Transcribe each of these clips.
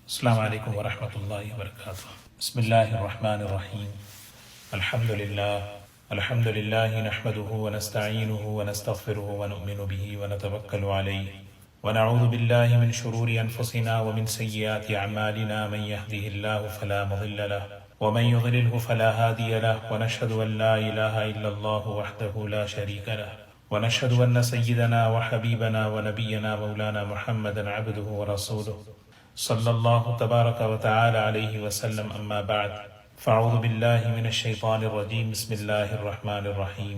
السلام علیکم ورحمۃ اللہ وبرکاتہ۔ بسم اللہ الرحمن الرحیم۔ الحمد للہ نحمده ونستعینه ونستغفره ونؤمن به ونتوکل علیہ ونعوذ باللہ من شرور انفسنا ومن سیئات اعمالنا، من يهده اللہ فلا مضل له ومن يضلله فلا هادی له، ونشهد ان لا الہ الا اللہ وحدہ لا شریک له، ونشهد ان سیدنا وحبیبنا ونبینا مولانا محمدا عبدہ ورسولہ صلی اللہ تبارک و تعالی علیہ وسلم، اما بعد فاعوذ باللہ من الشیطان الرجیم، بسم اللہ الرحمن الرحیم۔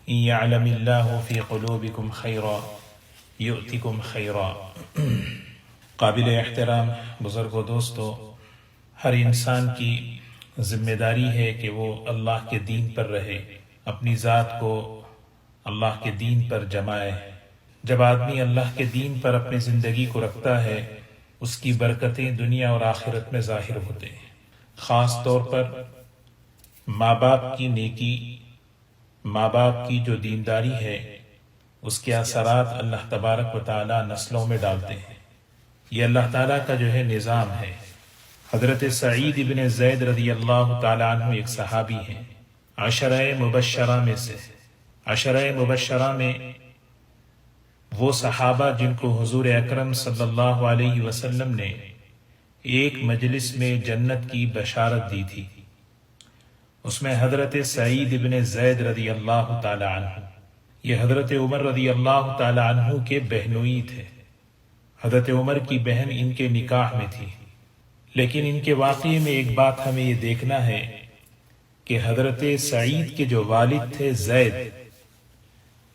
ان یعلم اللہ فی قلوبکم خیرا یؤتکم خیرا۔ قابل احترام بزرگ و دوستو، ہر انسان کی ذمہ داری ہے کہ وہ اللہ کے دین پر رہے، اپنی ذات کو اللہ کے دین پر جمائے۔ جب آدمی اللہ کے دین پر اپنی زندگی کو رکھتا ہے، اس کی برکتیں دنیا اور آخرت میں ظاہر ہوتے ہیں۔ خاص طور پر ماں باپ کی نیکی، ماں باپ کی جو دینداری ہے، اس کے اثرات اللہ تبارک و تعالی نسلوں میں ڈالتے ہیں۔ یہ اللہ تعالیٰ کا جو ہے نظام ہے۔ حضرت سعید ابن زید رضی اللہ تعالی عنہ ایک صحابی ہیں، عشرہ مبشرہ میں سے۔ عشرہ مبشرہ میں وہ صحابہ جن کو حضور اکرم صلی اللہ علیہ وسلم نے ایک مجلس میں جنت کی بشارت دی تھی، اس میں حضرت سعید ابن زید رضی اللہ تعالی عنہ، یہ حضرت عمر رضی اللہ تعالی عنہ کے بہنوئی تھے۔ حضرت عمر کی بہن ان کے نکاح میں تھی، لیکن ان کے واقعے میں ایک بات ہمیں یہ دیکھنا ہے کہ حضرت سعید کے جو والد تھے زید،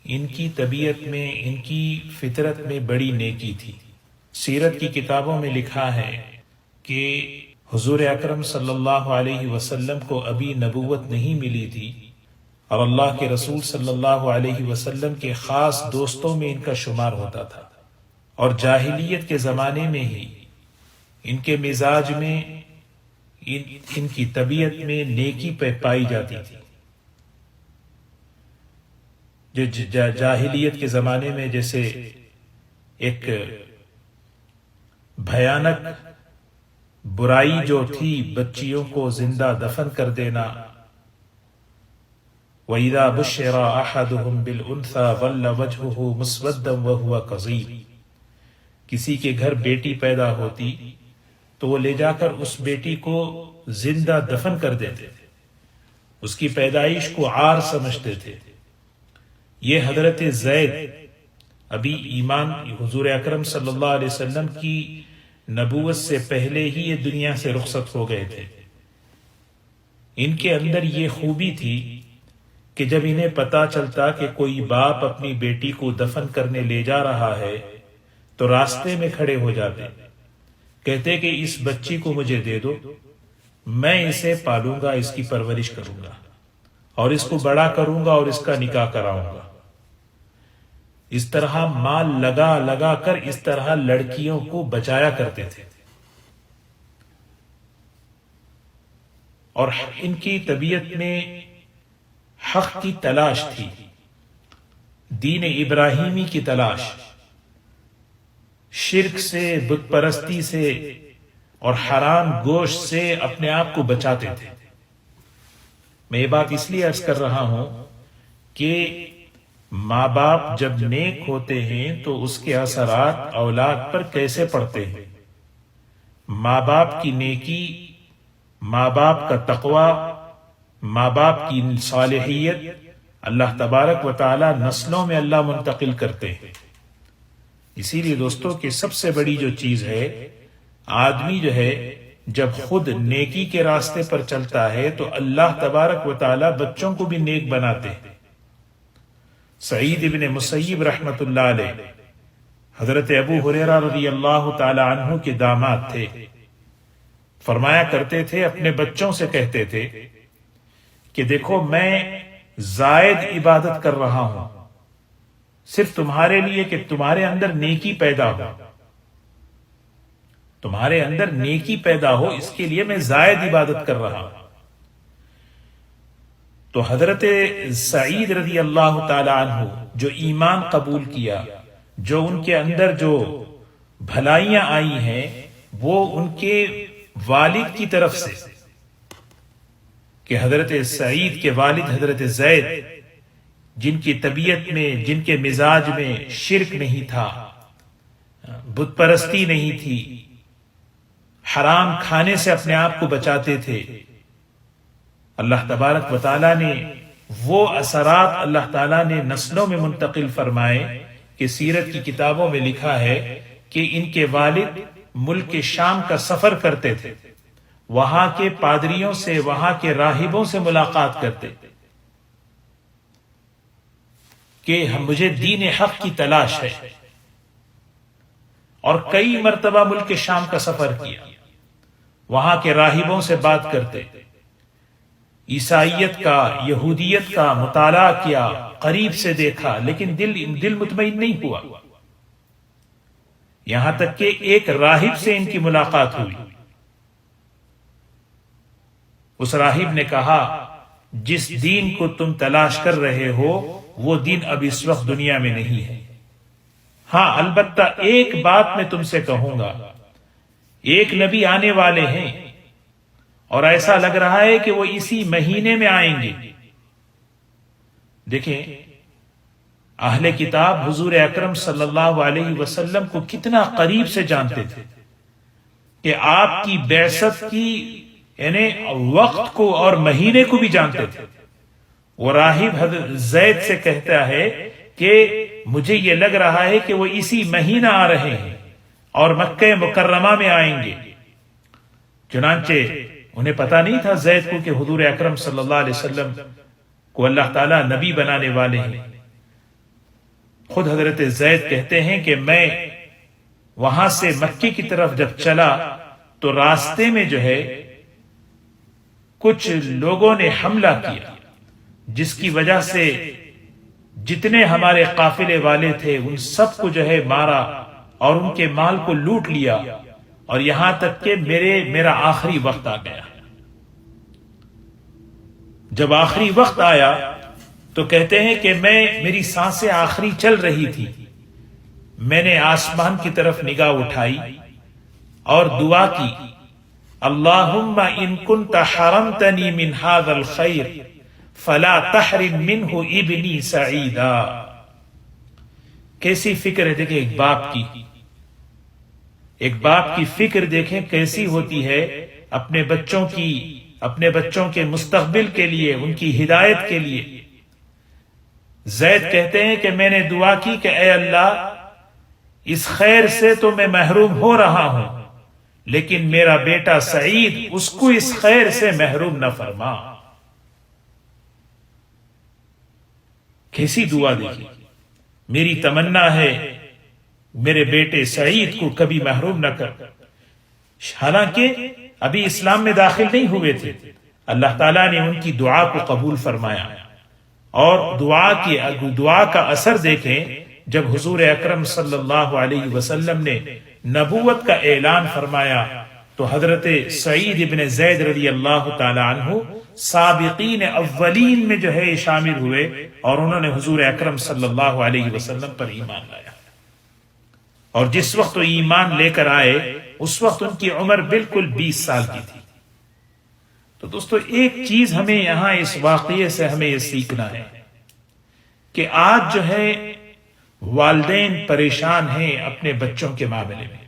ان کی طبیعت میں، ان کی فطرت میں بڑی نیکی تھی۔ سیرت کی کتابوں میں لکھا ہے کہ حضور اکرم صلی اللہ علیہ وسلم کو ابھی نبوت نہیں ملی تھی، اور اللہ کے رسول صلی اللہ علیہ وسلم کے خاص دوستوں میں ان کا شمار ہوتا تھا، اور جاہلیت کے زمانے میں ہی ان کے مزاج میں، ان کی طبیعت میں نیکی پائی جاتی تھی۔ جو جاہلیت کے زمانے میں جیسے ایک بھیانک برائی جو تھی، بچیوں کو زندہ دفن کر دینا، وَإِذَا بُشِّرَ أَحَدُهُمْ بِالْأُنْثَى ظَلَّ وَجْهُهُ مُسْوَدًّا وَهُوَ كَظِيمٌ۔ کسی کے گھر بیٹی پیدا ہوتی تو وہ لے جا کر اس بیٹی کو زندہ دفن کر دیتے تھے، اس کی پیدائش کو عار سمجھتے تھے۔ یہ حضرت زید ابھی ایمان، حضور اکرم صلی اللہ علیہ وسلم کی نبوت سے پہلے ہی یہ دنیا سے رخصت ہو گئے تھے۔ ان کے اندر یہ خوبی تھی کہ جب انہیں پتا چلتا کہ کوئی باپ اپنی بیٹی کو دفن کرنے لے جا رہا ہے تو راستے میں کھڑے ہو جاتے، کہتے کہ اس بچی کو مجھے دے دو، میں اسے پالوں گا، اس کی پرورش کروں گا، اور اس کو بڑا کروں گا اور اس کا نکاح کراؤں گا۔ اس طرح مال لگا لگا کر اس طرح لڑکیوں کو بچایا کرتے تھے، اور ان کی طبیعت میں حق کی تلاش تھی، دین ابراہیمی کی تلاش، شرک سے، بت پرستی سے اور حرام گوشت سے اپنے آپ کو بچاتے تھے۔ میں یہ بات اس لیے عرض کر رہا ہوں کہ ماں باپ جب نیک ہوتے ہیں تو اس کے اثرات اولاد پر کیسے پڑتے ہیں۔ ماں باپ کی نیکی، ماں باپ کا تقوی، ماں باپ کی صالحیت اللہ تبارک و تعالی نسلوں میں اللہ منتقل کرتے ہیں۔ اسی لیے دوستوں کہ سب سے بڑی جو چیز ہے، آدمی جو ہے جب خود نیکی کے راستے پر چلتا ہے تو اللہ تبارک و تعالی بچوں کو بھی نیک بناتے ہیں۔ سعید ابن مسیب رحمت اللہ علیہ حضرت ابو ہریرہ رضی اللہ تعالی عنہ کے داماد تھے، فرمایا کرتے تھے، اپنے بچوں سے کہتے تھے کہ دیکھو میں زائد عبادت کر رہا ہوں صرف تمہارے لیے کہ تمہارے اندر نیکی پیدا ہو، تمہارے اندر نیکی پیدا ہو، اس کے لیے میں زائد عبادت کر رہا ہوں۔ تو حضرت سعید رضی اللہ تعالی عنہ جو ایمان قبول کیا، جو ان کے اندر جو بھلائیاں آئی ہیں وہ ان کے والد کی طرف سے، کہ حضرت سعید کے والد حضرت زید، جن کی طبیعت میں، جن کے مزاج میں شرک نہیں تھا، بت پرستی نہیں تھی، حرام کھانے سے اپنے آپ کو بچاتے تھے، اللہ تبارک و تعالیٰ نے وہ اثرات اللہ تعالیٰ نے نسلوں میں منتقل فرمائے کہ سیرت کی کتابوں میں لکھا ہے کہ ان کے والد ملک شام کا سفر کرتے تھے، وہاں کے پادریوں سے، وہاں کے راہبوں سے ملاقات کرتے کہ مجھے دین حق کی تلاش ہے، اور کئی مرتبہ ملک شام کا سفر کیا، وہاں کے راہبوں سے بات کرتے، عیسائیت کا، یہودیت کا مطالعہ کیا، قریب سے دیکھا، لیکن دل مطمئن نہیں ہوا، یہاں تک کہ ایک راہب سے ان کی ملاقات ہوئی۔ اس راہب نے کہا جس دین کو تم تلاش کر رہے ہو وہ دین اب اس وقت دنیا میں نہیں ہے، ہاں البتہ ایک بات میں تم سے کہوں گا، ایک نبی آنے والے ہیں اور ایسا لگ رہا ہے کہ وہ اسی مہینے میں آئیں گے۔ دیکھیں اہل کتاب حضور اکرم صلی اللہ علیہ وسلم کو کتنا قریب سے جانتے تھے کہ آپ کی بعثت کی یعنی وقت کو اور مہینے کو بھی جانتے تھے۔ وہ راہب حضرت زید سے کہتا ہے کہ مجھے یہ لگ رہا ہے کہ وہ اسی مہینہ آ رہے ہیں اور مکہ مکرمہ میں آئیں گے۔ چنانچہ انہیں پتا نہیں تھا زید کو کہ حضور اکرم صلی اللہ علیہ وسلم کو اللہ تعالیٰ نبی بنانے والے ہیں۔ خود حضرت زید کہتے ہیں کہ میں وہاں سے مکے کی طرف جب چلا تو راستے میں جو ہے کچھ لوگوں نے حملہ کیا، جس کی وجہ سے جتنے ہمارے قافلے والے تھے ان سب کو جو ہے مارا اور ان کے مال کو لوٹ لیا، اور یہاں تک کہ میرا آخری وقت آ گیا۔ جب آخری وقت آیا تو کہتے ہیں کہ میری سانسیں آخری چل رہی تھی، میں نے آسمان کی طرف نگاہ اٹھائی اور دعا کی، اللہم ان کنت حرمتنی من هذا الخیر فلا تحرم منہ ابنی سعیدا۔ کیسی فکر ہے، دیکھیں ایک باپ کی فکر دیکھیں کیسی ہوتی ہے اپنے بچوں کے مستقبل کے لیے، ان کی ہدایت کے لیے۔ زید کہتے ہیں کہ میں نے دعا کی کہ اے اللہ اس خیر سے تو میں محروم ہو رہا ہوں، لیکن میرا بیٹا سعید اس کو اس خیر سے محروم نہ فرما۔ کیسی دعا دیکھی، میری تمنا ہے میرے بیٹے سعید کو کبھی محروم نہ کر۔ حالانکہ ابھی اسلام میں داخل نہیں ہوئے تھے، اللہ تعالیٰ نے ان کی دعا کو قبول فرمایا، اور دعا کا اثر دیکھیں جب حضور اکرم صلی اللہ علیہ وسلم نے نبوت کا اعلان فرمایا تو حضرت سعید ابن زید رضی اللہ تعالی عنہ سابقین اولین میں جو ہے شامل ہوئے، اور انہوں نے حضور اکرم صلی اللہ علیہ وسلم پر ایمان لایا، اور جس وقت وہ ایمان لے کر آئے اس وقت ان کی عمر بالکل 20 سال کی تھی۔ تو دوستو ایک چیز ہمیں یہاں اس واقعے سے ہمیں یہ سیکھنا ہے کہ آج جو ہے والدین پریشان ہیں اپنے بچوں کے معاملے میں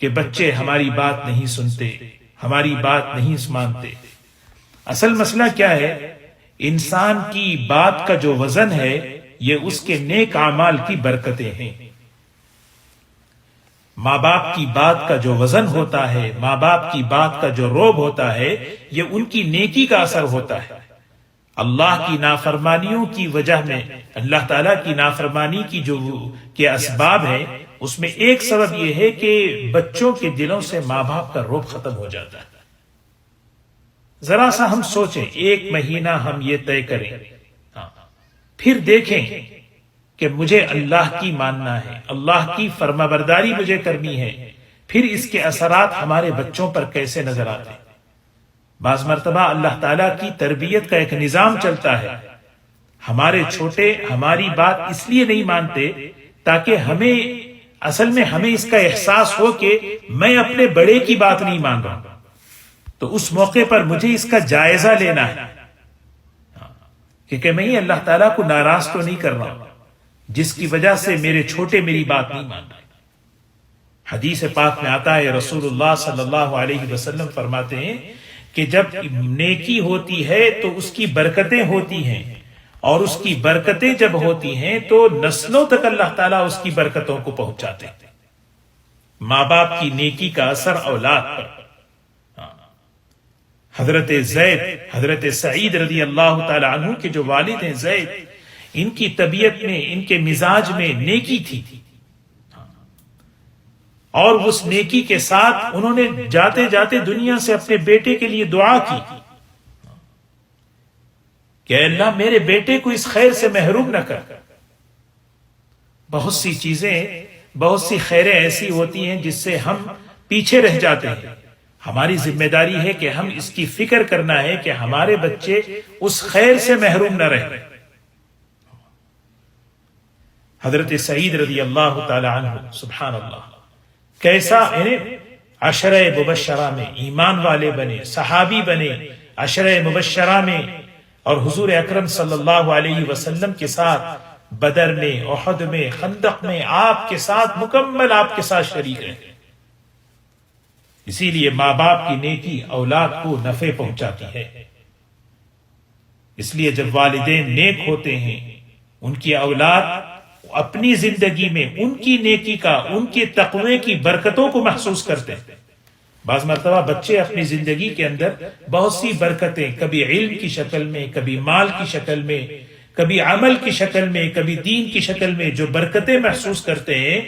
کہ بچے ہماری بات نہیں سنتے، ہماری بات نہیں مانتے۔ اصل مسئلہ کیا ہے، انسان کی بات کا جو وزن ہے یہ اس کے نیک اعمال کی برکتیں ہیں۔ ماں باپ کی بات کا جو وزن ہوتا ہے، ماں باپ کی بات کا جو روب ہوتا ہے، یہ ان کی نیکی کا اثر ہوتا ہے۔ اللہ کی نافرمانیوں کی وجہ میں، اللہ تعالیٰ کی نافرمانی کی جو کے اسباب ہیں، اس میں ایک سبب یہ ہے کہ بچوں کے دلوں سے ماں باپ کا روب ختم ہو جاتا ہے۔ ذرا سا ہم سوچیں، ایک مہینہ ہم یہ طے کریں، پھر دیکھیں کہ مجھے اللہ کی ماننا ہے، اللہ کی فرمانبرداری مجھے کرنی ہے، پھر اس کے اثرات ہمارے بچوں پر کیسے نظر آتے ہیں۔ بعض مرتبہ اللہ تعالیٰ کی تربیت کا ایک نظام چلتا ہے، ہمارے چھوٹے ہماری بات اس لیے نہیں مانتے تاکہ اصل میں ہمیں اس کا احساس ہو کہ میں اپنے بڑے کی بات نہیں مان رہا ہوں، تو اس موقع پر مجھے اس کا جائزہ لینا ہے کہ میں اللہ تعالیٰ کو ناراض تو نہیں کر رہا ہوں جس کی وجہ سے میرے چھوٹے میری بات نہیں مان رہے۔ حدیث پاک میں آتا ہے رسول اللہ صلی اللہ علیہ وسلم فرماتے ہیں کہ جب نیکی ہوتی ہے تو اس کی برکتیں ہوتی ہیں، اور اس کی برکتیں جب ہوتی ہیں تو نسلوں تک اللہ تعالیٰ اس کی برکتوں کو پہنچاتے ہیں۔ ماں باپ کی نیکی کا اثر اولاد پر۔ حضرت زید، حضرت سعید رضی اللہ تعالی عنہ کے جو والد ہیں زید، ان کی طبیعت میں، ان کے مزاج میں نیکی تھی، اور اس نیکی کے ساتھ انہوں نے جاتے جاتے دنیا سے اپنے بیٹے کے لیے دعا کی کہ اللہ میرے بیٹے کو اس خیر سے محروم نہ کر۔ بہت سی چیزیں، بہت سی خیریں ایسی ہوتی ہیں جس سے ہم پیچھے رہ جاتے ہیں۔ ہماری ذمہ داری ہے کہ ہم اس کی فکر کرنا ہے کہ ہمارے بچے اس خیر سے محروم نہ رہیں۔ حضرت سعید رضی اللہ تعالی عنہ، سبحان اللہ، کیسا عشرہ مبشرہ میں ایمان والے بنے، صحابی بنے عشرہ مبشرہ میں، اور حضور اکرم صلی اللہ علیہ وسلم کے ساتھ بدر میں، احد میں، خندق میں آپ کے ساتھ مکمل آپ کے ساتھ شریک رہے۔ اسی لیے ماں باپ کی نیکی اولاد کو نفع پہنچاتی ہے۔ اس لیے جب والدین نیک ہوتے ہیں، ان کی اولاد اپنی زندگی میں ان کی نیکی کا، ان کے تقوی کی برکتوں کو محسوس کرتے ہیں۔ بعض مرتبہ بچے اپنی زندگی کے اندر بہت سی برکتیں، کبھی علم کی شکل میں، کبھی مال کی شکل میں، کبھی عمل کی شکل میں، کبھی دین کی شکل میں جو برکتیں محسوس کرتے ہیں،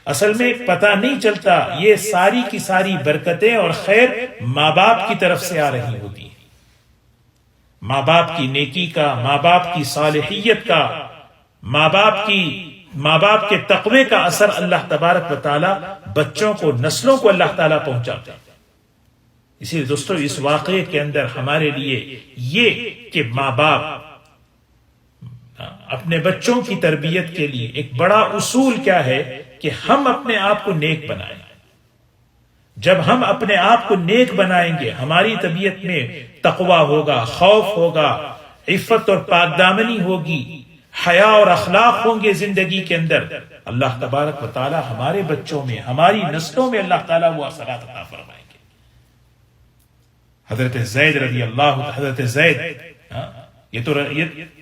اصل میں پتہ نہیں چلتا یہ ساری کی ساری برکتیں اور خیر ماں باپ کی طرف سے آ رہی ہوتی ہیں۔ ماں باپ کی نیکی کا، ماں باپ کی صالحیت کا، ماں باپ کے تقوی کا اثر اللہ تبارک و تعالی بچوں کو، نسلوں کو اللہ تعالیٰ پہنچاتا ہے۔ اسی لیے دوستو اس واقعے کے اندر ہمارے لیے یہ کہ ماں باپ اپنے بچوں کی تربیت کے لیے ایک بڑا اصول کیا ہے کہ ہم اپنے آپ کو نیک بنائیں۔ جب ہم اپنے آپ کو نیک بنائیں گے، ہماری طبیعت میں تقوی ہوگا، خوف ہوگا، عفت اور پاک دامنی ہوگی، حیا اور اخلاق ہوں گے زندگی کے اندر، اللہ تبارک و تعالی ہمارے بچوں میں، ہماری نسلوں میں اللہ تعالیٰ وہ اثرات عطا فرمائیں گے۔ حضرت زید رضی اللہ، حضرت زید،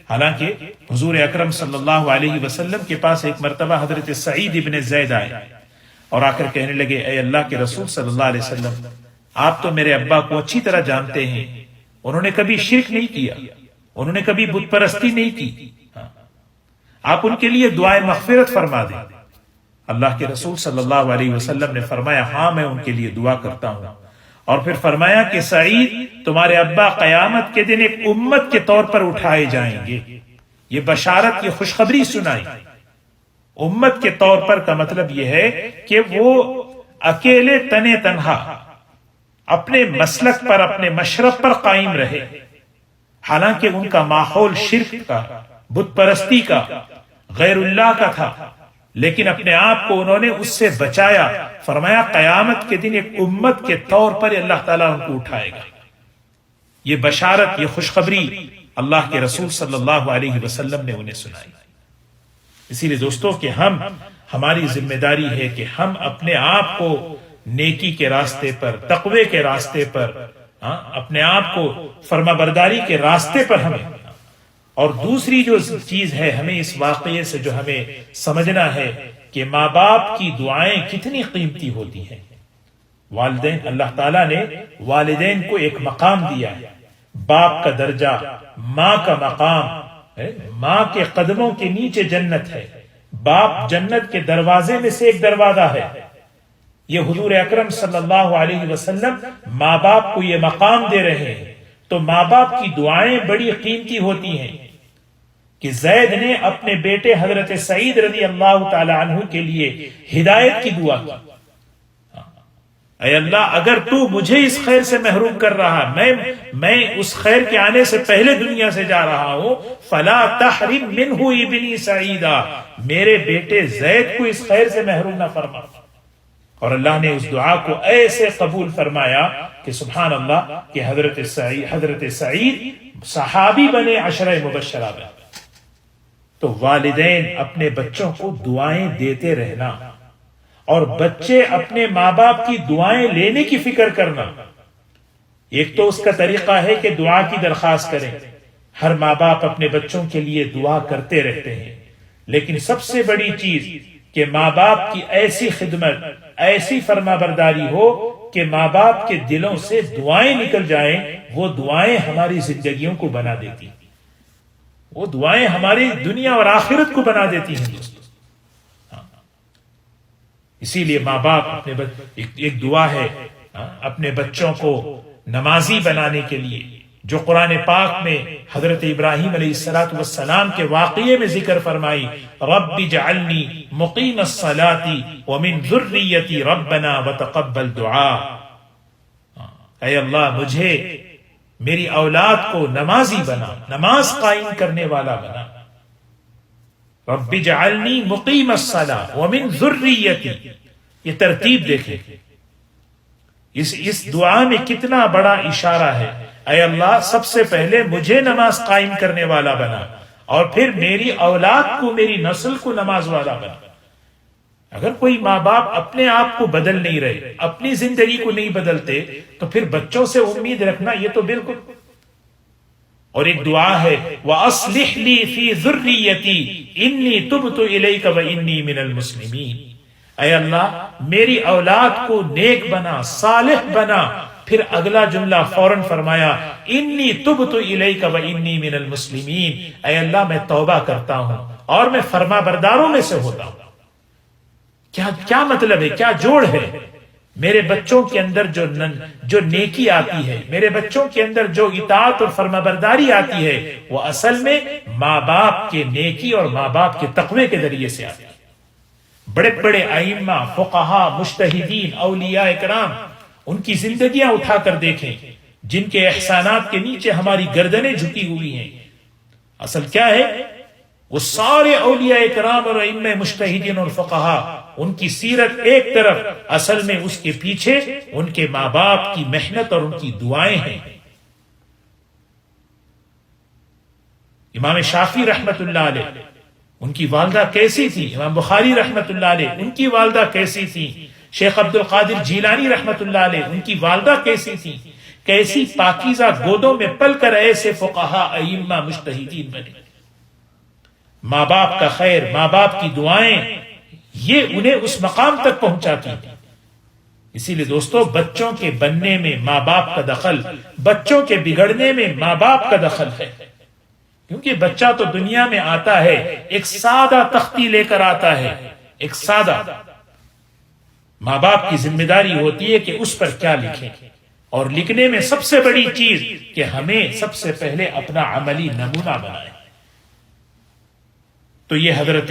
حالانکہ حضور اکرم صلی اللہ علیہ وسلم کے پاس ایک مرتبہ حضرت سعید ابن زید آئے اور آ کر کہنے لگے، اے اللہ کے رسول صلی اللہ علیہ وسلم، آپ تو میرے ابا کو اچھی طرح جانتے ہیں، انہوں نے کبھی شرک نہیں کیا، انہوں نے کبھی بت پرستی نہیں کی، آپ ان کے لیے دعائے مغفرت فرما دیں۔ اللہ کے رسول صلی اللہ علیہ وسلم نے فرمایا، ہاں میں ان کے لیے دعا کرتا ہوں، اور پھر فرمایا کہ سعید تمہارے ابا قیامت کے دن ایک امت کے طور پر اٹھائے جائیں گے۔ یہ بشارت، یہ خوشخبری سنائی۔ امت کے طور پر کا مطلب یہ ہے کہ وہ اکیلے تنے تنہا اپنے مسلک پر، اپنے مشرب پر قائم رہے، حالانکہ ان کا ماحول شرک کا، بت پرستی کا، غیر اللہ کا تھا، لیکن اپنے آپ کو انہوں نے اس سے بچایا۔ فرمایا قیامت کے دن ایک امت کے طور پر اللہ تعالیٰ ان کو اٹھائے گا۔ یہ بشارت، یہ خوشخبری اللہ کے رسول صلی اللہ علیہ وسلم نے انہیں سنائی۔ اسی لیے دوستو کہ ہماری ذمہ داری ہے کہ ہم اپنے آپ کو نیکی کے راستے پر، تقوی کے راستے پر، اپنے آپ کو فرما برداری کے راستے پر ہمیں، اور دوسری جو چیز ہے ہمیں اس واقعے سے جو ہمیں سمجھنا ہے کہ ماں باپ کی دعائیں کتنی قیمتی ہوتی ہیں۔ والدین، اللہ تعالیٰ نے والدین کو ایک مقام دیا ہے، باپ کا درجہ، ماں کا مقام، ماں کے قدموں کے نیچے جنت ہے، باپ جنت کے دروازے میں سے ایک دروازہ ہے۔ یہ حضور اکرم صلی اللہ علیہ وسلم ماں باپ کو یہ مقام دے رہے ہیں، تو ماں باپ کی دعائیں بڑی قیمتی ہوتی ہیں کہ زید نے اپنے بیٹے حضرت سعید رضی اللہ تعالی عنہ کے لیے ہدایت کی دعا کی۔ اے اللہ اگر تو مجھے اس خیر سے محروم کر رہا، میں اس خیر کے آنے سے پہلے دنیا سے جا رہا ہوں، فلا تحرم منہ ابنی سعیدا، میرے بیٹے زید کو اس خیر سے محروم نہ فرما۔ اور اللہ نے اس دعا کو ایسے قبول فرمایا کہ سبحان اللہ کہ حضرت سعید صحابی بنے، عشرہ مبشرہ بنے۔ تو والدین اپنے بچوں کو دعائیں دیتے رہنا، اور بچے اپنے ماں باپ کی دعائیں لینے کی فکر کرنا۔ ایک تو اس کا طریقہ ہے کہ دعا کی درخواست کریں، ہر ماں باپ اپنے بچوں کے لیے دعا کرتے رہتے ہیں، لیکن سب سے بڑی چیز کہ ماں باپ کی ایسی خدمت، ایسی فرما برداری ہو کہ ماں باپ کے دلوں سے دعائیں نکل جائیں۔ وہ دعائیں ہماری زندگیوں کو بنا دیتی ہیں، وہ دعائیں ہماری دنیا اور آخرت کو بنا دیتی ہیں دوستو۔ اسی لیے ماں باپ اپنے ایک دعا ہے اپنے بچوں کو نمازی بنانے کے لیے، جو قرآن پاک میں حضرت ابراہیم علیہ السلام کے واقعے میں ذکر فرمائی، رب اجعلنی مقیم الصلاة ومن ذریتی ربنا وتقبل دعا۔ اے اللہ مجھے میری اولاد کو نمازی بنا، نماز قائم کرنے والا بنا۔ رب اجعلنی مقیم الصلاة ومن ذریتی، یہ ترتیب دیکھیں، اس دعا میں کتنا بڑا اشارہ ہے۔ اے اللہ سب سے پہلے مجھے نماز قائم کرنے والا بنا، اور پھر میری اولاد کو، میری نسل کو نماز والا بنا۔ اگر کوئی ماں باپ اپنے آپ کو بدل نہیں رہے، اپنی زندگی کو نہیں بدلتے، تو پھر بچوں سے امید رکھنا یہ تو بالکل۔ اور ایک دعا ہے وَأَصْلِحْ لِي فِي ذُرِّيَّتِي إِنِّي تُبْتُ إِلَيْكَ وَإِنِّي مِنَ الْمُسْلِمِينَ۔ اے اللہ میری اولاد کو نیک بنا، صالح بنا۔ پھر اگلا جملہ فوراً فرمایا انی تبت الیک وانی من المسلمین، اے اللہ میں توبہ کرتا ہوں اور میں فرما برداروں میں سے ہوتا ہوں۔ کیا مطلب ہے، کیا جوڑ ہے؟ میرے بچوں کے اندر جو نیکی آتی ہے، میرے بچوں کے اندر جو اطاعت اور فرما برداری آتی ہے، وہ اصل میں ماں باپ کے نیکی اور ماں باپ کے تقوی کے ذریعے سے آتی ہے۔ بڑے بڑے ائمہ، فقہا، مجتہدین، اولیاء کرام، ان کی زندگیاں اٹھا کر دیکھیں، جن کے احسانات کے نیچے ہماری گردنیں جھکی ہوئی ہیں۔ اصل کیا ہے؟ وہ سارے اولیاء کرام اور ائمہ مجتہدین اور فقہا، ان کی سیرت ایک طرف، اصل میں اس کے پیچھے ان کے ماں باپ کی محنت اور ان کی دعائیں ہیں۔ امام شافعی رحمت اللہ علیہ، ان کی والدہ کیسی تھی؟ امام بخاری رحمت اللہ علیہ، ان کی والدہ کیسی تھی؟ شیخ عبد القادر جیلانی رحمت اللہ علیہ، ان کی والدہ کیسی تھی؟ کیسی پاکیزہ گودوں میں پل کر ایسے فقہا، ائمہ، مجتہدین بنے۔ ماں باپ کا خیر، ماں باپ کی دعائیں، یہ انہیں اس مقام تک پہنچاتی ہیں۔ اسی لیے دوستو، بچوں کے بننے میں ماں باپ کا دخل، بچوں کے بگڑنے میں ماں باپ کا دخل ہے۔ کیونکہ بچہ تو دنیا میں آتا ہے ایک سادہ تختی لے کر آتا ہے، ایک سادہ۔ ماں باپ کی ذمہ داری ہوتی ہے کہ اس پر کیا لکھیں، اور لکھنے میں سب سے بڑی چیز کہ ہمیں سب سے پہلے اپنا عملی نمونہ بنائیں۔ تو یہ حضرت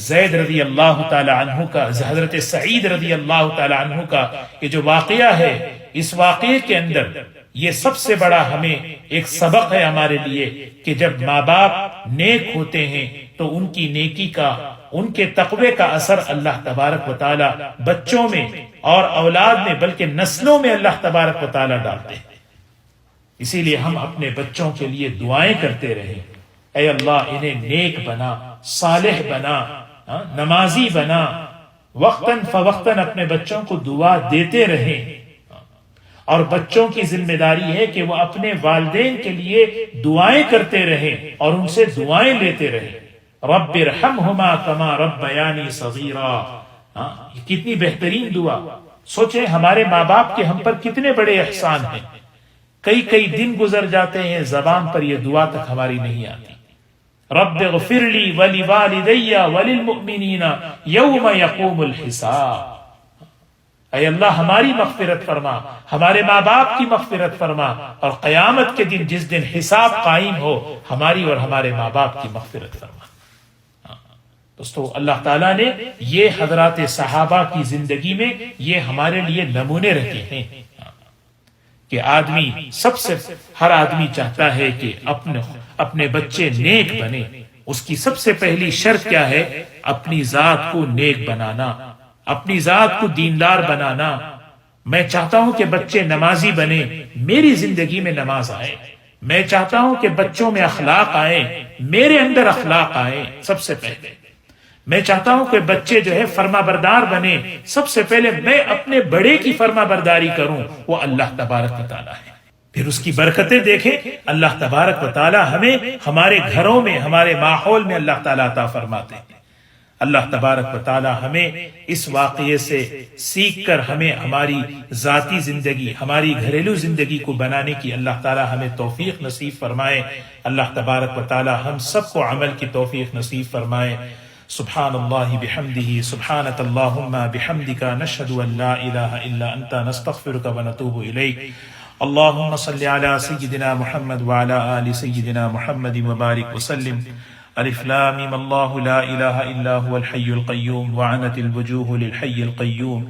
زید رضی اللہ تعالی عنہ کا، حضرت سعید رضی اللہ تعالی عنہ کا یہ جو واقعہ ہے، اس واقعے کے اندر یہ سب سے بڑا ہمیں ایک سبق ہے ہمارے لیے کہ جب ماں باپ نیک ہوتے ہیں تو ان کی نیکی کا، ان کے تقوی کا اثر اللہ تبارک و تعالی بچوں میں اور اولاد میں، بلکہ نسلوں میں اللہ تبارک و تعالی ڈالتے ہیں۔ اسی لیے ہم اپنے بچوں کے لیے دعائیں کرتے رہیں، اے اللہ انہیں نیک بنا، صالح بنا، نمازی بنا۔ وقتاً فوقتاً اپنے بچوں کو دعا دیتے رہیں، اور بچوں کی ذمہ داری ہے کہ وہ اپنے والدین کے لیے دعائیں کرتے رہیں اور ان سے دعائیں لیتے رہیں۔ رب ارحمہما کما ربیانی صغیرا، یہ کتنی بہترین دعا۔ سوچیں ہمارے ماں باپ کے ہم پر کتنے بڑے احسان ہیں، کئی دن گزر جاتے ہیں زبان پر یہ دعا تک ہماری نہیں آتی۔ رب اغفر لی ولوالدی وللمؤمنین یوم یقوم الحساب، اے اللہ ہماری مغفرت فرما، ہمارے ماں باپ کی مغفرت فرما، اور قیامت کے دن جس دن حساب قائم ہو، ہماری اور ہمارے ماں باپ کی مغفرت فرما۔ دوستو اللہ تعالیٰ نے یہ حضرات صحابہ کی زندگی میں یہ ہمارے لیے نمونے رکھے ہیں کہ آدمی ہر آدمی چاہتا ہے کہ اپنے بچے نیک بنے. اس کی سب سے پہلی شرط کیا ہے؟ اپنی ذات کو نیک بنانا، اپنی ذات کو دیندار بنانا. میں چاہتا ہوں کہ بچے نمازی بنے، میری زندگی میں نماز آئے. میں چاہتا ہوں کہ بچوں میں اخلاق آئے، میرے اندر اخلاق آئے. سب سے پہلے میں چاہتا ہوں کہ بچے جو ہے فرما بردار بنے، سب سے پہلے میں اپنے بڑے کی فرما برداری کروں، وہ اللہ تبارک و تعالیٰ ہے. پھر اس کی برکتیں دیکھیں. اللہ تبارک و تعالیٰ ہمیں ہمارے گھروں میں، ہمارے ماحول میں اللہ تعالیٰ عطا فرماتے ہیں. اللہ تبارک و تعالیٰ ہمیں اس واقعے سے سیکھ کر ہمیں ہماری ذاتی زندگی، ہماری گھریلو زندگی کو بنانے کی اللہ تعالیٰ ہمیں توفیق نصیب فرمائے. اللہ تبارک و تعالیٰ ہم سب کو عمل کی توفیق نصیب فرمائے. سبحان اللہ بحمدہ، سبحانک اللہم بحمدک، نشہد ان لا الہ الا انت، نستغفرک ونتوب الیک. اللہم صلی علی سیدنا محمد وعلی آل سیدنا محمد وبارک وسلم. الف لام میم اللہ لا الہ الا هو الحی القیوم وعنت الوجوہ للحی القیوم.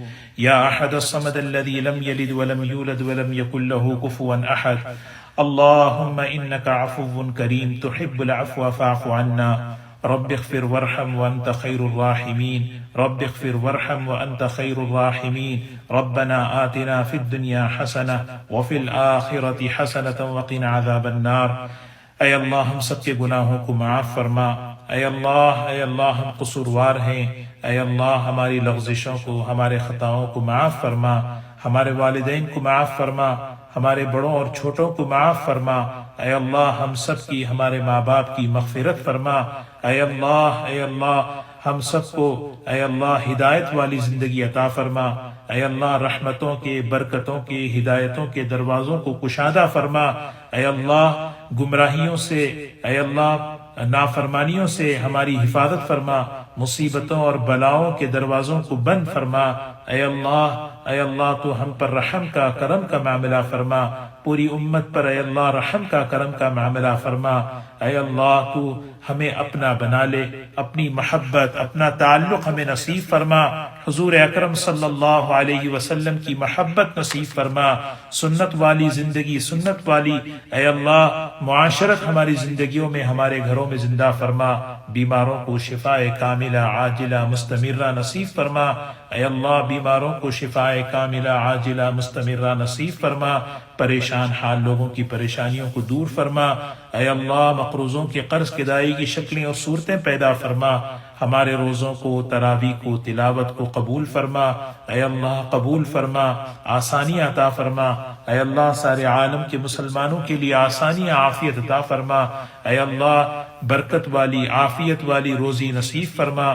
یا احد الصمد الذی لم یلد ولم یولد ولم یکن له کفوا احد. اللہم انک عفو کریم تحب العفو فاعف عنا. رب اغفر وارحم وانت خیر الراحمین. رب اغفر وارحم وانت خیر الراحمین. ربنا آتنا فی الدنیا حسنہ وفی الآخرة حسنة وقنا عذاب النار. اے اللہ ہم سب کے گناہوں کو معاف فرما. اے اللہ ہم قصوروار ہیں. اے اللہ ہماری لغزشوں کو، ہمارے خطاؤں کو معاف فرما. ہمارے والدین کو معاف فرما، ہمارے بڑوں اور چھوٹوں کو معاف فرما. اے اللہ ہم سب کی، ہمارے ماں باپ کی مغفرت فرما. اے اللہ ہم سب کو اے اللہ ہدایت والی زندگی عطا فرما. اے اللہ رحمتوں کے، برکتوں کے، ہدایتوں کے دروازوں کو کشادہ فرما. اے اللہ گمراہیوں سے، اے اللہ نافرمانیوں سے ہماری حفاظت فرما. مصیبتوں اور بلاؤں کے دروازوں کو بند فرما. اے اللہ تو ہم پر رحم کا، کرم کا معاملہ فرما. پوری امت پر اے اللہ رحم کا، کرم کا معاملہ فرما. اے اللہ تو ہمیں اپنا بنا لے، اپنی محبت، اپنا تعلق ہمیں نصیب فرما. حضور اکرم صلی اللہ علیہ وسلم کی محبت نصیب فرما. سنت والی زندگی، سنت والی اے اللہ معاشرت ہماری زندگیوں میں، ہمارے گھروں میں زندہ فرما. بیماروں کو شفاء کاملہ عاجلہ مستمرہ نصیب فرما. اے اللہ بیماروں کو شفاء کاملہ عاجلہ مستمرہ نصیب فرما. پریشان حال لوگوں کی پریشانیوں کو دور فرما. اے اللہ مقروضوں کے قرض کی ادائیگی کی شکلیں اور صورتیں پیدا فرما. ہمارے روزوں کو، تراویح کو، تلاوت کو قبول فرما. اے اللہ قبول فرما، آسانی عطا فرما. اے اللہ سارے عالم کے مسلمانوں کے لیے آسانی، عافیت عطا فرما. اے اللہ برکت والی، عافیت والی روزی نصیب فرما.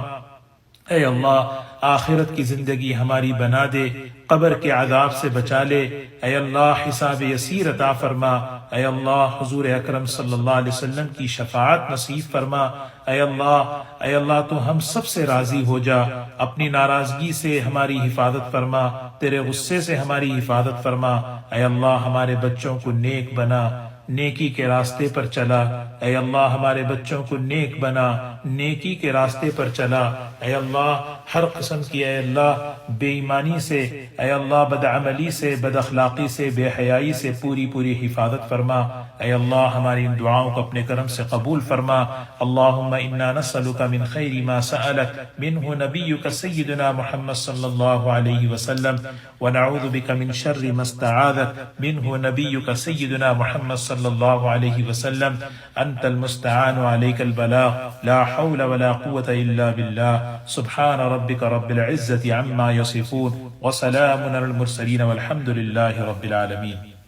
اے اللہ آخرت کی زندگی ہماری بنا دے، قبر کے عذاب سے بچا لے. اے اللہ حساب یسیر عطا فرما. اے اللہ حضور اکرم صلی اللہ علیہ وسلم کی شفاعت نصیب فرما. اے اللہ تو ہم سب سے راضی ہو جا. اپنی ناراضگی سے ہماری حفاظت فرما، تیرے غصے سے ہماری حفاظت فرما. اے اللہ ہمارے بچوں کو نیک بنا، نیکی کے راستے پر چلا. اے اللہ ہمارے بچوں کو نیک بنا، نیکی کے راستے پر چلا. اے اللہ ہر قسم کی اے اللہ بے ایمانی سے، اے اللہ بدعملی سے، بد اخلاقی سے، بے حیائی سے پوری حفاظت فرما. اے اللہ ہماری ان دعاؤں کو اپنے کرم سے قبول فرما. اللہم انا نسألک من خیر ما سألک منہ نبیک سیدنا محمد صلی اللہ علیہ وسلم، ونعوذ بک من شر ما استعاذک منہ نبیک سیدنا محمد صلی اللہ علیہ وسلم. انت المستعان وعلیک البلاغ، لا حول ولا قوة الا باللہ. سبحان ربک رب العزة عما یصفون، وسلام علی المرسلین والحمد للہ رب العالمین.